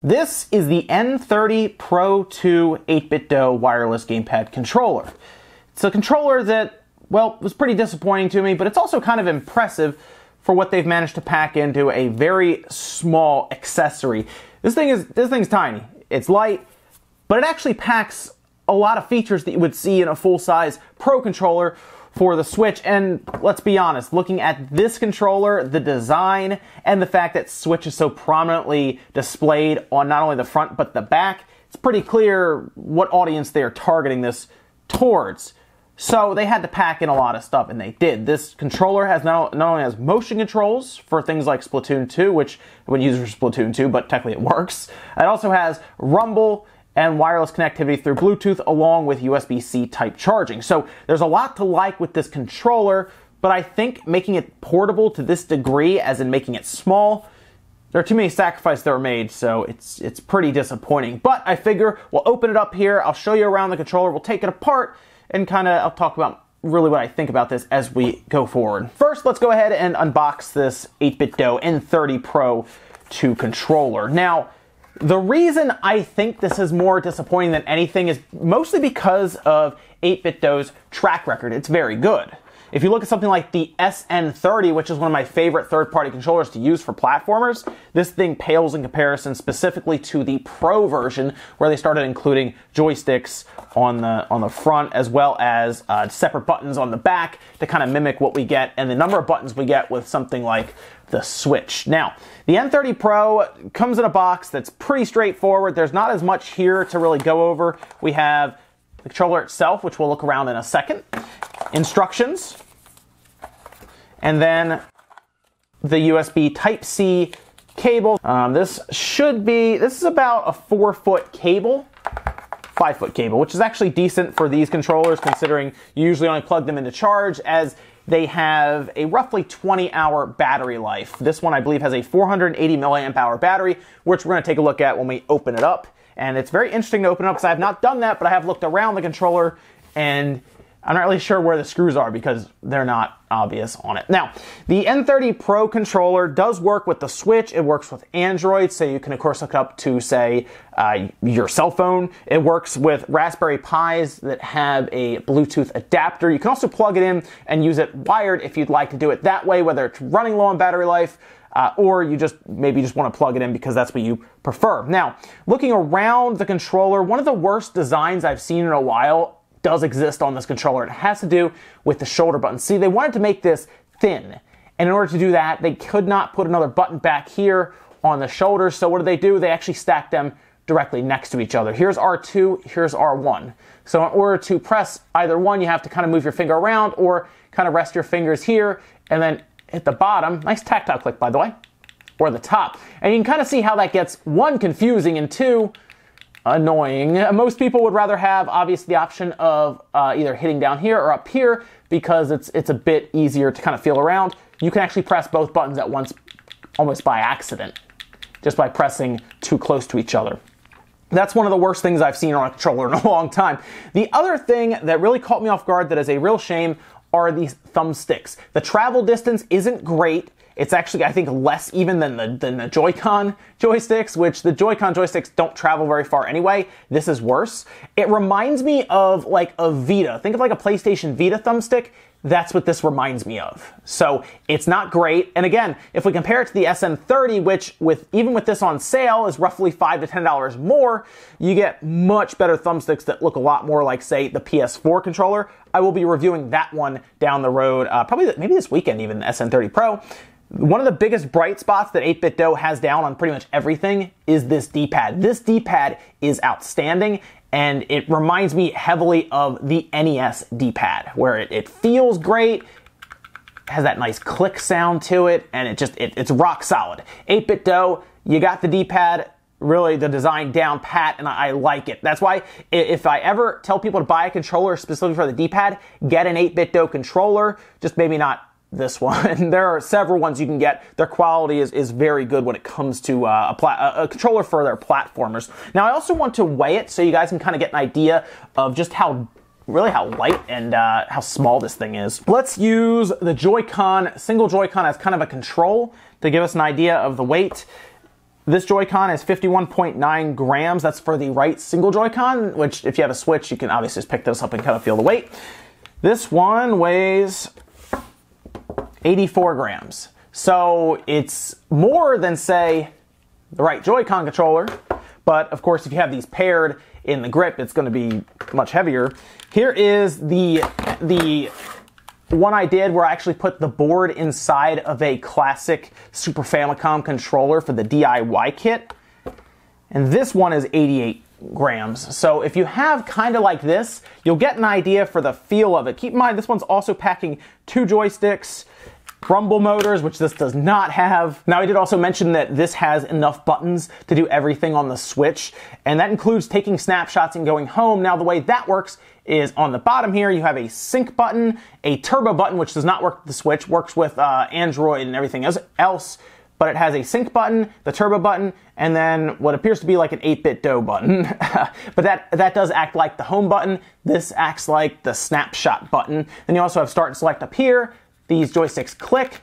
This is the N30 Pro 2 8bitdo wireless gamepad controller. It's a controller that, well, was pretty disappointing to me, but it's also kind of impressive for what they've managed to pack into a very small accessory. This thing's tiny. It's light, but it actually packs a lot of features that you would see in a full-size Pro controller for the Switch. And let's be honest, looking at this controller, the design, and the fact that Switch is so prominently displayed on not only the front but the back, it's pretty clear what audience they are targeting this towards. So they had to pack in a lot of stuff, and they did. This controller has not only has motion controls for things like Splatoon 2, which I wouldn't use for Splatoon 2, but technically it works. It also has rumble and wireless connectivity through Bluetooth, along with USB-C type charging. So there's a lot to like with this controller, but I think making it portable to this degree, as in making it small, there are too many sacrifices that were made, so it's pretty disappointing. But I figure we'll open it up here, I'll show you around the controller, we'll take it apart, and I'll talk about really what I think about this as we go forward. First, let's go ahead and unbox this 8bitdo N30 Pro 2 controller. Now, the reason I think this is more disappointing than anything is mostly because of 8bitdo's track record. It's very good. If you look at something like the N30, which is one of my favorite third-party controllers to use for platformers, this thing pales in comparison specifically to the Pro version, where they started including joysticks on the front, as well as separate buttons on the back to kind of mimic what we get and the number of buttons we get with something like the Switch. Now, the N30 Pro comes in a box that's pretty straightforward. There's not as much here to really go over. We have the controller itself, which we'll look around in a second, instructions, and then the USB Type-C cable. This is about a 4-foot cable, 5-foot cable, which is actually decent for these controllers, considering you usually only plug them into charge, as they have a roughly 20-hour battery life. This one, I believe, has a 480 milliamp hour battery, which we're going to take a look at when we open it up. And it's very interesting to open up, because I have not done that, but I have looked around the controller, and I'm not really sure where the screws are because they're not obvious on it. Now, the N30 Pro controller does work with the Switch. It works with Android, so you can, of course, hook it up to, say, your cell phone. It works with Raspberry Pis that have a Bluetooth adapter. You can also plug it in and use it wired if you'd like to do it that way, whether it's running low on battery life, or you maybe just want to plug it in because that's what you prefer. Now, looking around the controller, one of the worst designs I've seen in a while does exist on this controller. It has to do with the shoulder button. See, they wanted to make this thin, and in order to do that, they could not put another button back here on the shoulders. So what do? They actually stack them directly next to each other. Here's R2, here's R1. So in order to press either one, you have to kind of move your finger around or kind of rest your fingers here and then hit the bottom. Nice tactile click, by the way, or the top. And you can kind of see how that gets, one, confusing, and two, annoying. Most people would rather have, obviously, the option of either hitting down here or up here, because it's a bit easier to kind of feel around. You can actually press both buttons at once, almost by accident, just by pressing too close to each other. That's one of the worst things I've seen on a controller in a long time. The other thing that really caught me off guard that is a real shame are these thumbsticks. The travel distance isn't great. It's actually, I think, less even than the Joy-Con joysticks, which the Joy-Con joysticks don't travel very far anyway. This is worse. It reminds me of like a Vita. Think of like a PlayStation Vita thumbstick. That's what this reminds me of. So it's not great. And again, if we compare it to the N30, which even with this on sale is roughly $5 to $10 more, you get much better thumbsticks that look a lot more like, say, the PS4 controller. I will be reviewing that one down the road, maybe this weekend even, the N30 Pro. One of the biggest bright spots that 8bitdo has down on pretty much everything is this D-pad. This D-pad is outstanding, and it reminds me heavily of the NES D-pad, where it feels great, has that nice click sound to it, and it's rock solid. 8bitdo, you got the D-pad, really the design down pat, and I like it. That's why if I ever tell people to buy a controller specifically for the D-pad, get an 8bitdo controller, just maybe not this one. There are several ones you can get. Their quality is very good when it comes to a controller for their platformers. Now, I also want to weigh it so you guys can kind of get an idea of just how light and how small this thing is. Let's use the Joy-Con, single Joy-Con as kind of a control to give us an idea of the weight. This Joy-Con is 51.9 grams. That's for the right single Joy-Con, which if you have a Switch, you can obviously just pick this up and kind of feel the weight. This one weighs 84 grams. So it's more than, say, the right Joy-Con controller. But of course, if you have these paired in the grip, it's going to be much heavier. Here is the one I did where I actually put the board inside of a classic Super Famicom controller for the DIY kit. And this one is 88 grams. So if you have kind of like this, you'll get an idea for the feel of it. Keep in mind, this one's also packing 2 joysticks, rumble motors, which this does not have. Now, I did also mention that this has enough buttons to do everything on the Switch, and that includes taking snapshots and going home. Now, the way that works is on the bottom here, you have a sync button, a turbo button, which does not work with the Switch, works with Android and everything else, but it has a sync button, the turbo button, and then what appears to be like an 8bitdo button. But that does act like the home button. This acts like the snapshot button. Then you also have start and select up here. These joysticks click,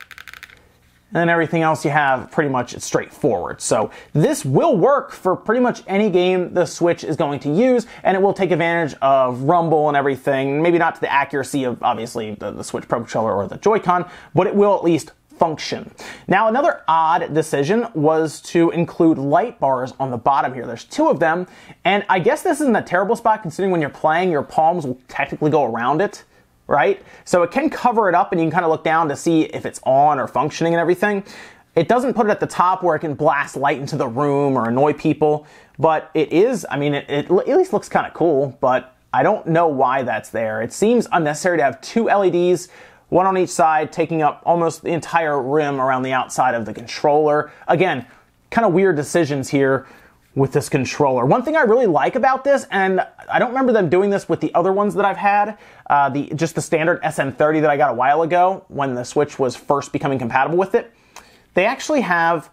and then everything else you have pretty much it's straightforward. So this will work for pretty much any game the Switch is going to use, and it will take advantage of rumble and everything. Maybe not to the accuracy of obviously the Switch Pro Controller or the Joy-Con, but it will at least function. Now, another odd decision was to include light bars on the bottom here. There's 2 of them, and I guess this isn't a terrible spot considering when you're playing, your palms will technically go around it, right? So it can cover it up and you can kind of look down to see if it's on or functioning and everything. It doesn't put it at the top where it can blast light into the room or annoy people, but it is, I mean, it at least looks kind of cool, but I don't know why that's there. It seems unnecessary to have 2 LEDs, one on each side, taking up almost the entire rim around the outside of the controller. Again, kind of weird decisions here with this controller. One thing I really like about this, and I don't remember them doing this with the other ones that I've had, just the standard SN30 that I got a while ago when the Switch was first becoming compatible with it, they actually have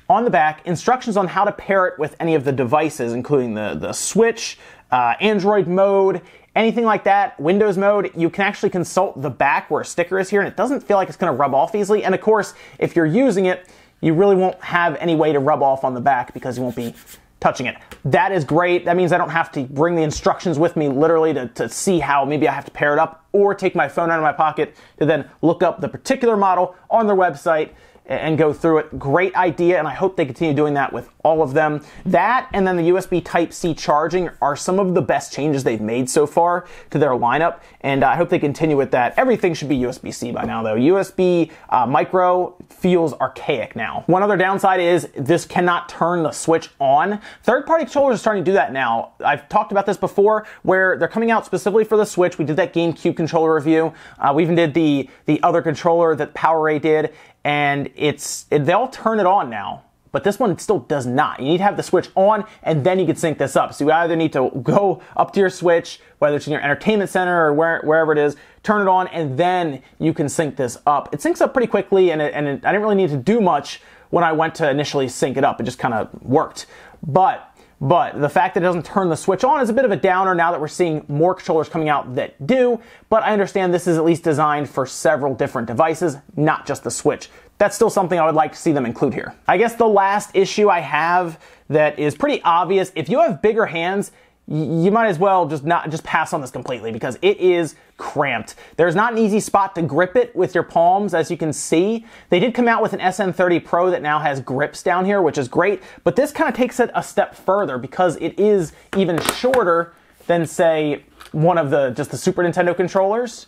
on the back instructions on how to pair it with any of the devices, including the Switch, Android mode, anything like that, Windows mode. You can actually consult the back where a sticker is here, and it doesn't feel like it's going to rub off easily. And of course, if you're using it, you really won't have any way to rub off on the back because you won't be touching it. That is great. That means I don't have to bring the instructions with me literally to see how maybe I have to pair it up, or take my phone out of my pocket to then look up the particular model on their website and go through it. Great idea, and I hope they continue doing that with all of them. That and then the USB Type-C charging are some of the best changes they've made so far to their lineup, and I hope they continue with that. Everything should be USB-C by now, though. USB micro feels archaic now. One other downside is this cannot turn the Switch on. Third-party controllers are starting to do that now. I've talked about this before, where they're coming out specifically for the Switch. We did that GameCube controller review. We even did the other controller that PowerA did, and they all turn it on now, but this one still does not. You need to have the Switch on, and then you can sync this up. So you either need to go up to your Switch, whether it's in your entertainment center or wherever it is, turn it on, and then you can sync this up. It syncs up pretty quickly, and I didn't really need to do much when I went to initially sync it up. It just kind of worked. But the fact that it doesn't turn the Switch on is a bit of a downer now that we're seeing more controllers coming out that do, but I understand this is at least designed for several different devices, not just the Switch. That's still something I would like to see them include here. I guess the last issue I have that is pretty obvious, if you have bigger hands, you might as well just pass on this completely because it is cramped. There's not an easy spot to grip it with your palms, as you can see. They did come out with an N30 Pro that now has grips down here, which is great, but this kind of takes it a step further because it is even shorter than, say, one of just the Super Nintendo controllers.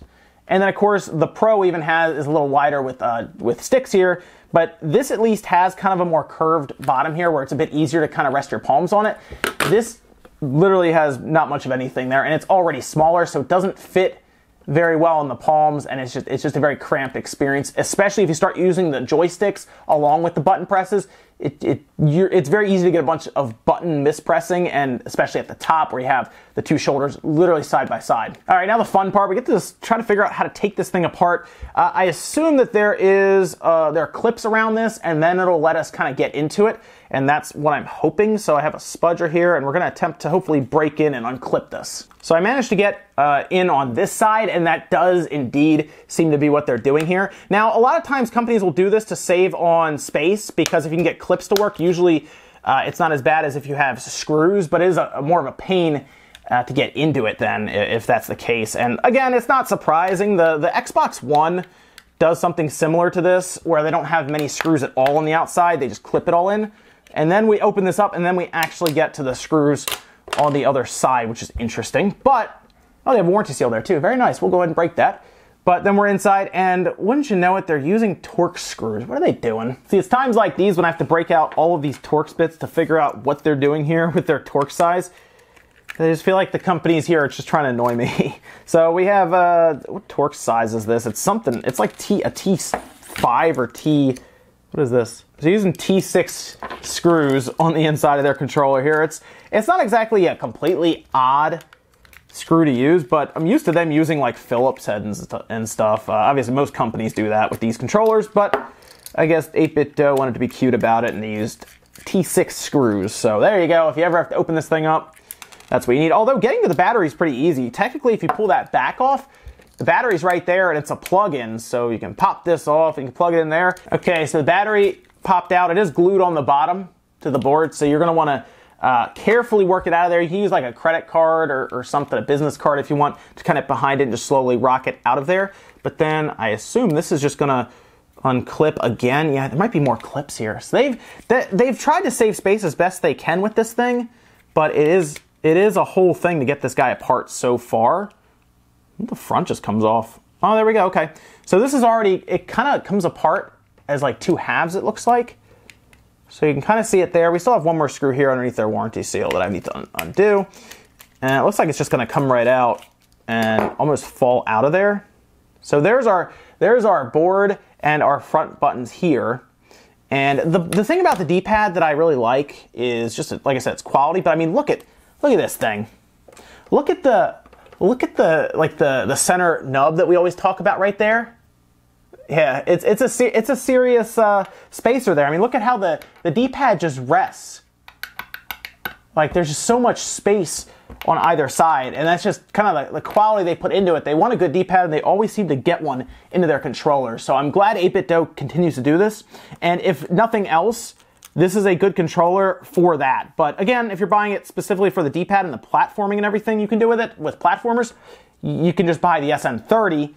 And then, of course, the Pro even is a little wider with sticks here, but this at least has kind of a more curved bottom here where it's a bit easier to kind of rest your palms on it. This literally has not much of anything there, and it's already smaller, so it doesn't fit very well in the palms, and it's just a very cramped experience, especially if you start using the joysticks along with the button presses. It's very easy to get a bunch of button mispressing, and especially at the top where you have the 2 shoulders literally side by side. All right, now the fun part. We get to try to figure out how to take this thing apart. I assume that there are clips around this, and then it'll let us kind of get into it, and that's what I'm hoping. So I have a spudger here, and we're going to attempt to hopefully break in and unclip this. So I managed to get in on this side, and that does indeed seem to be what they're doing here. Now, a lot of times companies will do this to save on space, because if you can get clips to work, usually It's not as bad as if you have screws, but it is more of a pain to get into it then, if that's the case. And again, it's not surprising. The Xbox One does something similar to this, where they don't have many screws at all on the outside. They just clip it all in. And then we open this up, and then we actually get to the screws on the other side, which is interesting. But, oh, they have a warranty seal there too. Very nice. We'll go ahead and break that. But then we're inside, and wouldn't you know it, they're using Torx screws. What are they doing? See, it's times like these when I have to break out all of these Torx bits to figure out what they're doing here with their Torx size. I just feel like the companies here are just trying to annoy me. So we have, what Torx size is this? It's something, it's like a T5 or T, what is this? So using T6 screws on the inside of their controller here. It's not exactly a completely odd screw to use, but I'm used to them using like Phillips heads and stuff. Obviously most companies do that with these controllers, but I guess 8bitdo wanted to be cute about it and they used T6 screws. So there you go. If you ever have to open this thing up, that's what you need. Although getting to the battery is pretty easy. Technically, if you pull that back off, the battery's right there and it's a plug-in, so you can pop this off and you can plug it in there. Okay, so the battery popped out. It is glued on the bottom to the board, so you're gonna wanna carefully work it out of there. You can use like a credit card or something, a business card if you want, to kind of behind it and just slowly rock it out of there. But then I assume this is just gonna unclip again. Yeah, there might be more clips here. So they've tried to save space as best they can with this thing, but it is a whole thing to get this guy apart so far. The front just comes off. Oh, there we go, okay. So this is already, it kind of comes apart as like two halves, it looks like. So you can kind of see it there. We still have one more screw here underneath their warranty seal that I need to undo. And it looks like it's just gonna come right out and almost fall out of there. So there's our board and our front buttons here. And the thing about the D-pad that I really like is just, like I said, it's quality, but I mean, look at this thing. Look at the center nub that we always talk about right there. Yeah, it's a serious spacer there. I mean, look at how the D-pad just rests. Like, there's just so much space on either side, and that's just kind of the quality they put into it. They want a good D-pad, and they always seem to get one into their controller. So I'm glad 8bitdo continues to do this, and if nothing else, this is a good controller for that. But again, if you're buying it specifically for the D-pad and the platforming and everything you can do with it, with platformers, you can just buy the SN30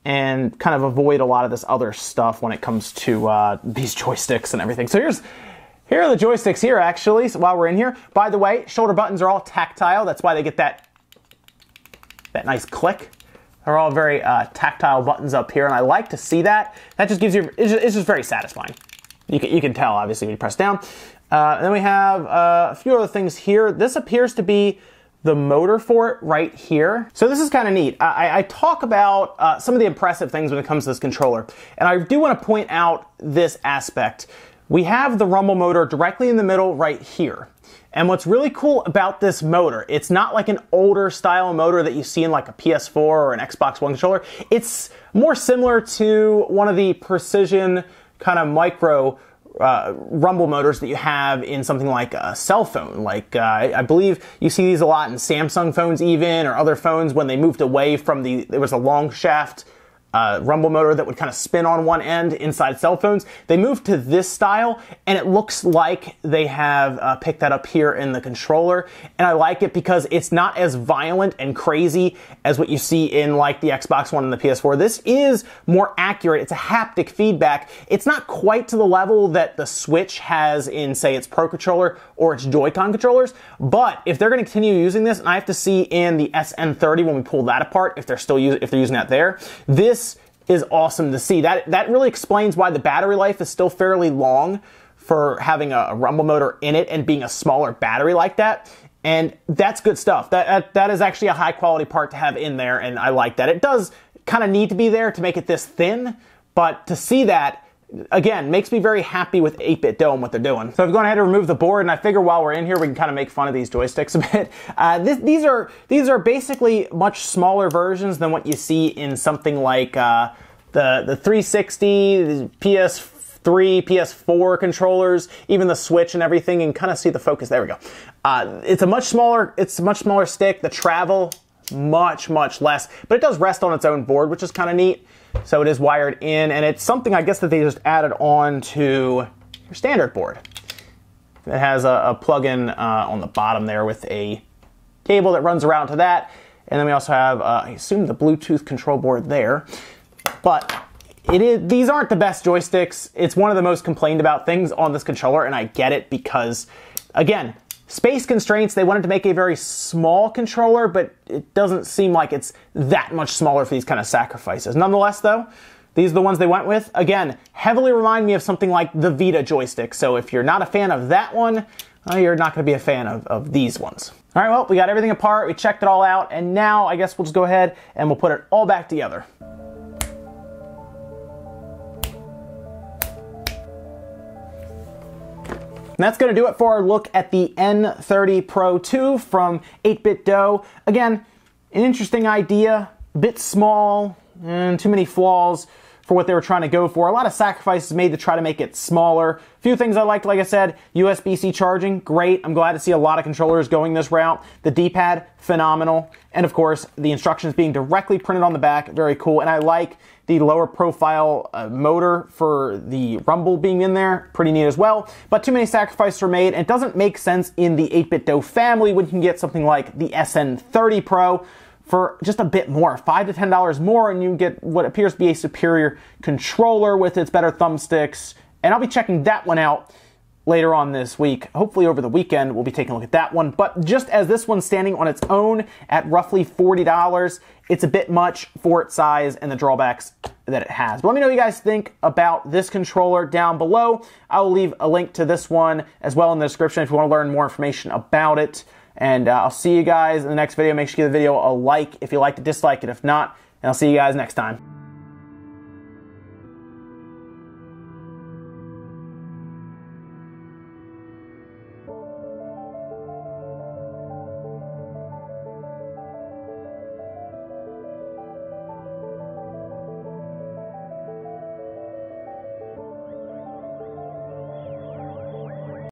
and kind of avoid a lot of this other stuff when it comes to these joysticks and everything. So here are the joysticks here, actually, so while we're in here. By the way, shoulder buttons are all tactile. That's why they get that nice click. They're all very tactile buttons up here, and I like to see that. That just gives you, it's just very satisfying. You can tell, obviously, when you press down. And then we have a few other things here. This appears to be the motor for it right here. So this is kind of neat. I talk about some of the impressive things when it comes to this controller. And I do want to point out this aspect. We have the rumble motor directly in the middle right here. And what's really cool about this motor, it's not like an older style motor that you see in like a PS4 or an Xbox One controller. It's more similar to one of the precision kind of micro rumble motors that you have in something like a cell phone. Like I believe you see these a lot in Samsung phones even, or other phones when they moved away from there was a long shaft rumble motor that would kind of spin on one end inside cell phones. They moved to this style, and it looks like they have picked that up here in the controller. And I like it because it's not as violent and crazy as what you see in like the Xbox One and the PS4. This is more accurate. It's a haptic feedback. It's not quite to the level that the Switch has in, say, its Pro controller or its Joy-Con controllers. But if they're going to continue using this, and I have to see in the SN30 when we pull that apart if they're using that there, this is awesome to see. That really explains why the battery life is still fairly long for having a rumble motor in it and being a smaller battery like that. And that's good stuff. That is actually a high quality part to have in there, and I like that. It does kind of need to be there to make it this thin, but to see that, again, makes me very happy with 8bitdo and what they're doing. So I've gone ahead and removed the board, and I figure while we're in here, we can kind of make fun of these joysticks a bit. These are basically much smaller versions than what you see in something like the 360, the PS3, PS4 controllers, even the Switch and everything, and kind of see the focus. There we go. It's a much smaller stick. The travel, much less, but it does rest on its own board, which is kind of neat. So it is wired in, and it's something I guess that they just added on to your standard board. It has a plug-in on the bottom there with a cable that runs around to that. And then we also have, I assume, the Bluetooth control board there. But these aren't the best joysticks. It's one of the most complained about things on this controller, and I get it because, again, space constraints. They wanted to make a very small controller, but it doesn't seem like it's that much smaller for these kind of sacrifices. Nonetheless, though, these are the ones they went with. Again, heavily remind me of something like the Vita joystick. So if you're not a fan of that one, you're not going to be a fan of these ones. All right, well, we got everything apart. We checked it all out. And now I guess we'll just go ahead and we'll put it all back together. And that's going to do it for our look at the N30 Pro 2 from 8bitdo. Again, an interesting idea, a bit small, and too many flaws for what they were trying to go for. A lot of sacrifices made to try to make it smaller. A few things I liked, like I said, USB-C charging, great. I'm glad to see a lot of controllers going this route. The D-pad, phenomenal. And of course, the instructions being directly printed on the back, very cool. And I like the lower profile motor for the rumble being in there, pretty neat as well. But too many sacrifices were made, and it doesn't make sense in the 8bitdo family when you can get something like the N30 Pro for just a bit more, $5 to $10 more, and you get what appears to be a superior controller with its better thumbsticks. And I'll be checking that one out later on this week. Hopefully over the weekend, we'll be taking a look at that one. But just as this one's standing on its own at roughly $40, it's a bit much for its size and the drawbacks that it has. But let me know what you guys think about this controller down below. I will leave a link to this one as well in the description if you want to learn more information about it. And I'll see you guys in the next video. Make sure you give the video a like if you liked it, dislike it if not. And I'll see you guys next time.